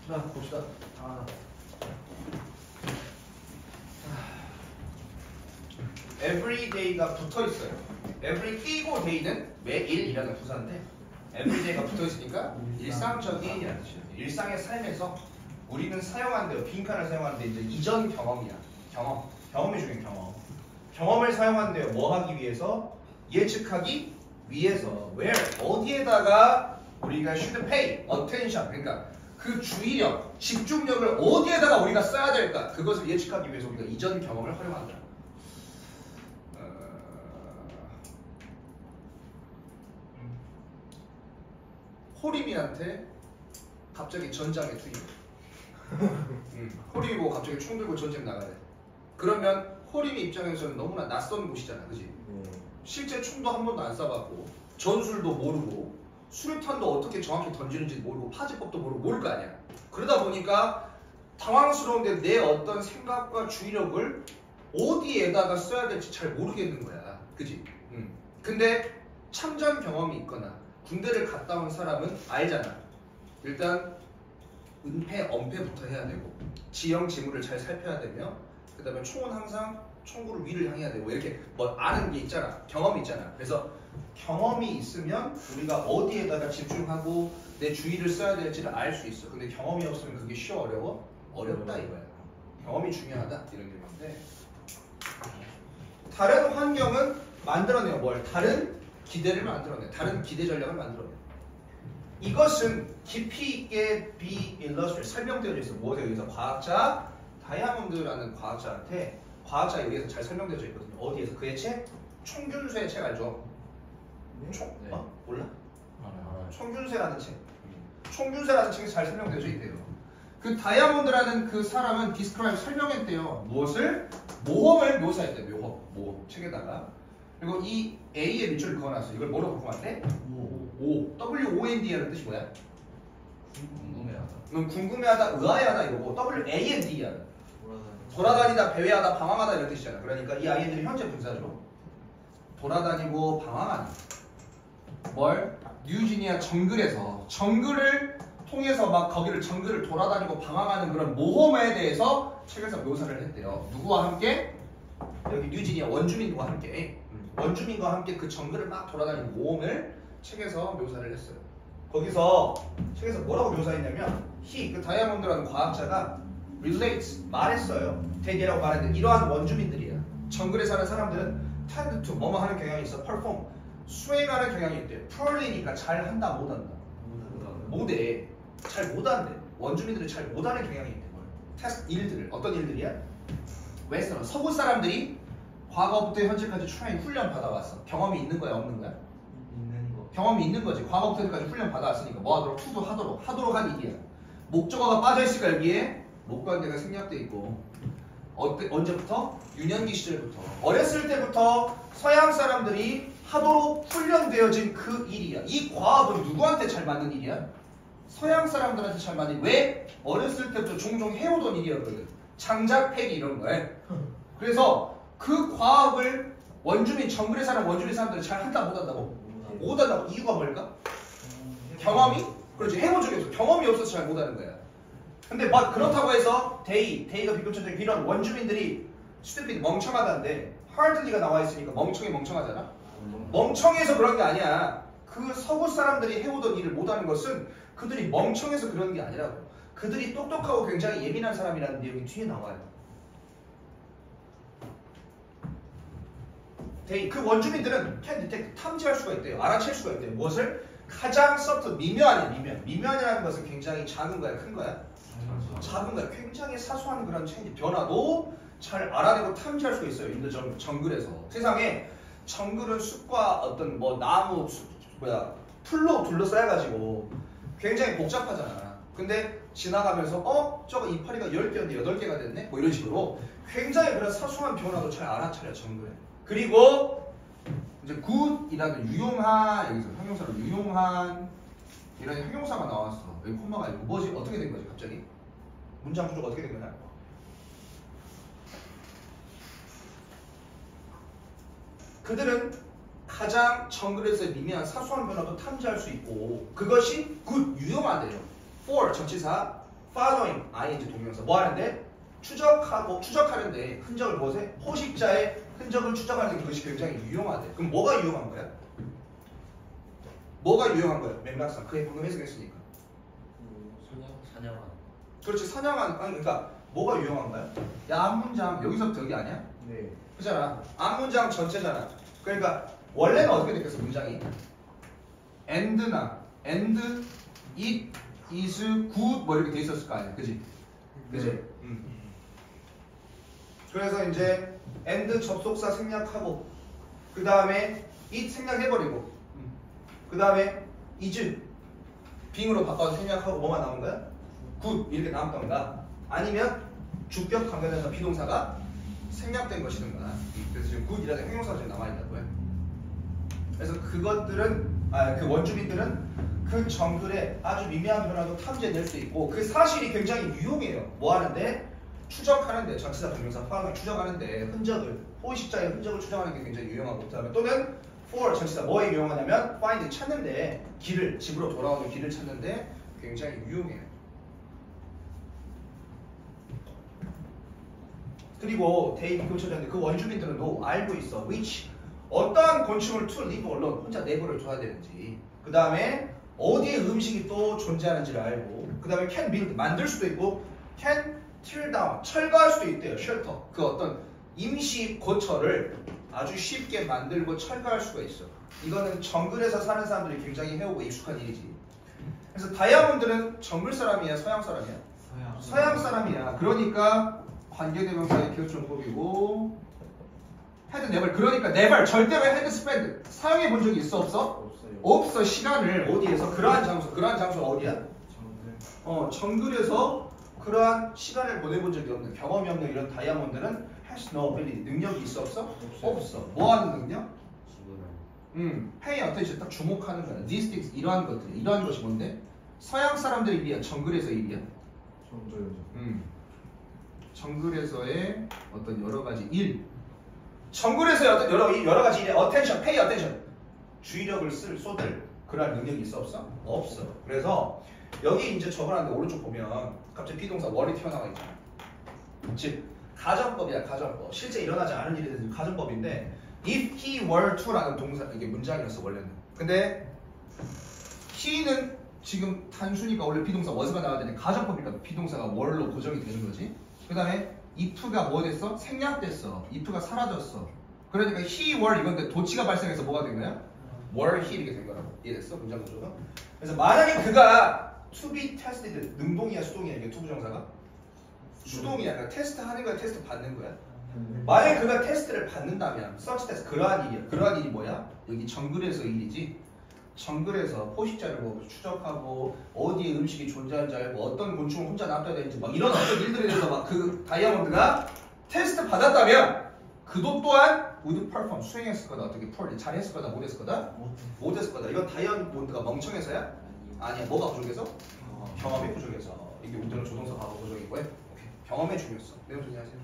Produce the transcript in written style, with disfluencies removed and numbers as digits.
자, 봅시다. everyday가 붙어 있어요. every 끼고 day는 매일이라는 부사인데 everyday가 붙어 있으니까 일상적인이라는 뜻이에요. 일상의 삶에서 우리는 사용한대요. 빈칸을 사용하는데 이제 이전 경험이야. 경험이 중요해. 경험을 사용한대요. 뭐 하기 위해서? 예측하기 위해서. where? 어디에다가 우리가 should pay attention. 그러니까 그 주의력, 집중력을 어디에다가 우리가 써야 될까? 그것을 예측하기 위해서 우리가 이전 경험을 활용한다. 호림이한테 갑자기 전장에 투입. 호림이 보고 갑자기 총 들고 전쟁 나가래. 그러면 호림이 입장에서는 너무나 낯선 곳이잖아, 그지? 실제 총도 한 번도 안 쏴봤고 전술도 모르고 수류탄도 어떻게 정확히 던지는지 모르고 파지법도 모르고 모를 거 아니야. 그러다 보니까 당황스러운데 내 어떤 생각과 주의력을 어디에다가 써야 될지 잘 모르겠는 거야, 그지? 근데 참전 경험이 있거나 군대를 갔다 온 사람은 알잖아. 일단 은폐, 엄폐부터 해야 되고 지형 지물을 잘 살펴야 되며 그 다음에 총은 항상 총구를 위를 향해야 되고 이렇게 뭐 아는 게 있잖아. 경험이 있잖아. 그래서 경험이 있으면 우리가 어디에다가 집중하고 내 주의를 써야 될지를 알 수 있어. 근데 경험이 없으면 그게 쉬워, 어려워? 어렵다 이거야. 경험이 중요하다 이런 게 있는데 다른 환경은 만들어내요. 뭘? 다른 기대를 만들어내. 다른 기대 전략을 만들어내. 이것은 깊이 있게 be illustrated 설명되어져 있어. 뭐에 의해서? 과학자 다이아몬드라는 과학자한테 과학자에 의해서 잘 설명되어져 있거든요. 어디에서? 그의 책? 총균쇠의 책 알죠? 총? 네. 몰라? 알아요. 총균쇠라는 책. 총균쇠라는 책이 잘 설명되어져 있대요. 그 다이아몬드라는 그 사람은 디스크라이브 설명했대요. 무엇을? 모험을 묘사했대요. 모험 책에다가. 그리고 이 A의 밑줄을 그어놨어. 이걸 뭐로 바꾸면 돼? WOND라는 뜻이 뭐야? 궁금해하다. 궁금해하다, 의아해하다 이거고 WAND야. 돌아다니다, 배회하다, 방황하다 이런 뜻이잖아. 그러니까 이 IND는 현재 분사죠. 돌아다니고 방황하는. 뭘? 뉴지니아 정글에서 정글을 통해서 막 거기를 정글을 돌아다니고 방황하는 그런 모험에 대해서 책에서 묘사를 했대요. 누구와 함께? 여기 뉴지니아 원주민과 함께. 원주민과 함께 그 정글을 막 돌아다니는 모험을 책에서 묘사를 했어요. 거기서 책에서 뭐라고 묘사했냐면 그 다이아몬드라는 과학자가 relates 말했어요. 대개라고 말했는데 이러한 원주민들이야. 정글에 사는 사람들은 tend to 뭐뭐 하는 경향이 있어. perform 수행하는 경향이 있대. poorly니까 잘한다 못한다. 못해. 잘 못한대. 원주민들은 잘 못하는 경향이 있대. 테스트 일들을 어떤 일들이야? 웨스턴 서구 사람들이 과거부터 현재까지 트레이닝 훈련 받아왔어. 경험이 있는 거야 없는 거야? 있는 거. 경험이 있는 거지. 과거부터 현재까지 훈련 받아왔으니까 뭐 하도록? 투도 하도록 한 일이야. 목적어가 빠져있을까 여기에? 목관대가 생략돼 있고 언제부터? 유년기 시절부터 어렸을 때부터 서양 사람들이 하도록 훈련되어진 그 일이야. 이 과학은 누구한테 잘 맞는 일이야? 서양 사람들한테 잘 맞는. 왜? 어렸을 때부터 종종 해오던 일이었거든. 장작 패기 이런 거에. 그래서 그 과학을 원주민 정글에 사는 원주민 사람들은 잘 한다 못한다고? 못한다고. 이유가 뭘까? 경험이? 그렇지. 해본 적이 없어. 경험이 없어서 잘 못하는 거야. 근데 막 그렇다고 해서 데이가 비급천적인 이런 원주민들이 stupid 멍청하다는데 hardly가 나와 있으니까 멍청하잖아. 멍청해서 그런 게 아니야. 그 서구 사람들이 해오던 일을 못하는 것은 그들이 멍청해서 그런 게 아니라고. 그들이 똑똑하고 굉장히 예민한 사람이라는 내용이 뒤에 나와요. 그 원주민들은 can detect 탐지할 수가 있대요. 알아챌 수가 있대요. 무엇을? 가장 미묘한이라는 것은 굉장히 작은 거야, 큰 거야? 작은 거야. 굉장히 사소한 그런 체인지 변화도 잘 알아내고 탐지할 수가 있어요. 인도 정글에서. 세상에 정글은 숲과 어떤 뭐 나무, 풀로 둘러싸여가지고 굉장히 복잡하잖아. 근데 지나가면서 저거 이파리가 10개였는데 8개가 됐네? 뭐 이런 식으로 굉장히 그런 사소한 변화도 잘 알아차려 정글에. 그리고 이제 굿이라는 유용한, 여기서 형용사로 유용한 이런 형용사가 나왔어. 여기 콤마가 아니고 뭐지? 어떻게 된 거지 갑자기? 문장 구조가 어떻게 된 거냐? 그들은 가장 정글에서의 미미한 사소한 변화도 탐지할 수 있고 그것이 굿, 유용하대요. for 전치사 following ing 동명사 뭐 하는데? 추적하는데 흔적을 무엇에? 포식자의 흔적을 추적하는 것이 굉장히 유용하대. 그럼 뭐가 유용한 거야? 뭐가 유용한 거야? 맥락상 그게 방금 해석했으니까. 사냥한. 그렇지 사냥한 아니 그러니까 뭐가 유용한 거야? 야 앞문장 여기서부터 여기 아니야? 네. 그잖아. 앞문장 전체잖아. 그러니까 원래는 어떻게 됐겠어 문장이? and나 and, it, is, good 뭐 이렇게 돼 있었을 거 아니야, 그지? 그지? 그래서 이제 and 접속사 생략하고 그 다음에 it 생략해버리고 그 다음에 is being으로 바꿔서 생략하고 뭐만 남은 거야? good 이렇게 남았던가 아니면 주격 관계대명사 비동사가 생략된 것이든가. 그래서 지금 good이라는 형용사가 지금 남아있다고요. 그래서 그것들은 그 원주민들은 그 정글에 아주 미미한 변화도 탐지해낼 수 있고 그 사실이 굉장히 유용해요. 뭐 하는데? 추적하는데 전치사 동명사 포함해 추적하는데 흔적을 포식자의 흔적을 추적하는 게 굉장히 유용하고 그다음에 또는 for 전치사 뭐에 유용하냐면 find 찾는데 길을 집으로 돌아오는 길을 찾는데 굉장히 유용해요. 그리고 대입이 교차되는데 그 원주민들은 알고 있어. which 어떠한 곤충을 to live alone 혼자 내버려 둬야 되는지 그 다음에 어디에 음식이 또 존재하는지를 알고 그 다음에 can build 만들 수도 있고 can tear down 철거할 수도 있대요. shelter 그 어떤 임시 고처를 아주 쉽게 만들고 철거할 수가 있어. 이거는 정글에서 사는 사람들이 굉장히 해오고 익숙한 일이지. 그래서 다이아몬드는 정글 사람이야 서양 사람이야? 서양 사람이야. 그러니까 관계대명사의 기호천법이고 헤드 네발 그러니까 네발 절대로 헤드 스프레드 사용해 본 적이 있어 없어? 없어. 시간을 어디에서 그러한 장소가 어디야? 정글에서 그러한 시간을 보내본 적이 없는 경험이 없는 이런 다이아몬드는 has no ability 능력이 있어 없어? 없어. 뭐 하는 능력? pay attention 딱 주목하는 거야. these things 이러한 것들 이러한 것이 뭔데? 서양 사람들의 일이야 정글에서 일이야? 정글에서의 어떤 여러 가지 일 정글에서의 어떤 여러 가지 일에 attention, pay attention 주의력을 쏟을 그런 능력이 있어 없어? 없어. 그래서 여기 이제 적어놨는데 오른쪽 보면 갑자기 비동사 월이 튀어나와 있잖아. 즉 가정법이야. 가정법 실제 일어나지 않은 일에 대해서 가정법인데 if he were to라는 동사 이게 문장이었어 원래는. 근데 he는 지금 단순히가 원래 비동사 was가 나와야 되는데 가정법이니까 비동사가 were로 고정이 되는 거지. 그 다음에 if가 뭐 됐어? 생략됐어. if가 사라졌어. 그러니까 he were 이건데 도치가 발생해서 뭐가 된 거야? were he 이렇게 된 거라고. 이해됐어? 문장 구조가? 그래서 만약에 그가 to be tested 능동이야 수동이야 이게 투부정사가? 수동이야. 그러니까 테스트 하는 거야 테스트 받는 거야? 만약에 그가 테스트를 받는다면 such test 그러한 일이야. 그러한 일이 뭐야? 여기 정글에서 일이지. 정글에서 포식자를 뭐 추적하고 어디에 음식이 존재하는지 알고 어떤 곤충을 혼자 놔둬야 되는지 막 이런 어떤 일들에 대해서 막 그 다이아몬드가 테스트 받았다면 그도 또한 would perform 수행했을 거다. 어떻게 잘했을 거다 못했을 거다? 못했을 거다. 이건 다이아몬드가 멍청해서야? 아니야. 뭐가 부족해서? 경험이 부족해서. 이게 문제는 조동사 과거 부족이고요. 경험의 중요성. 내용 정리하세요.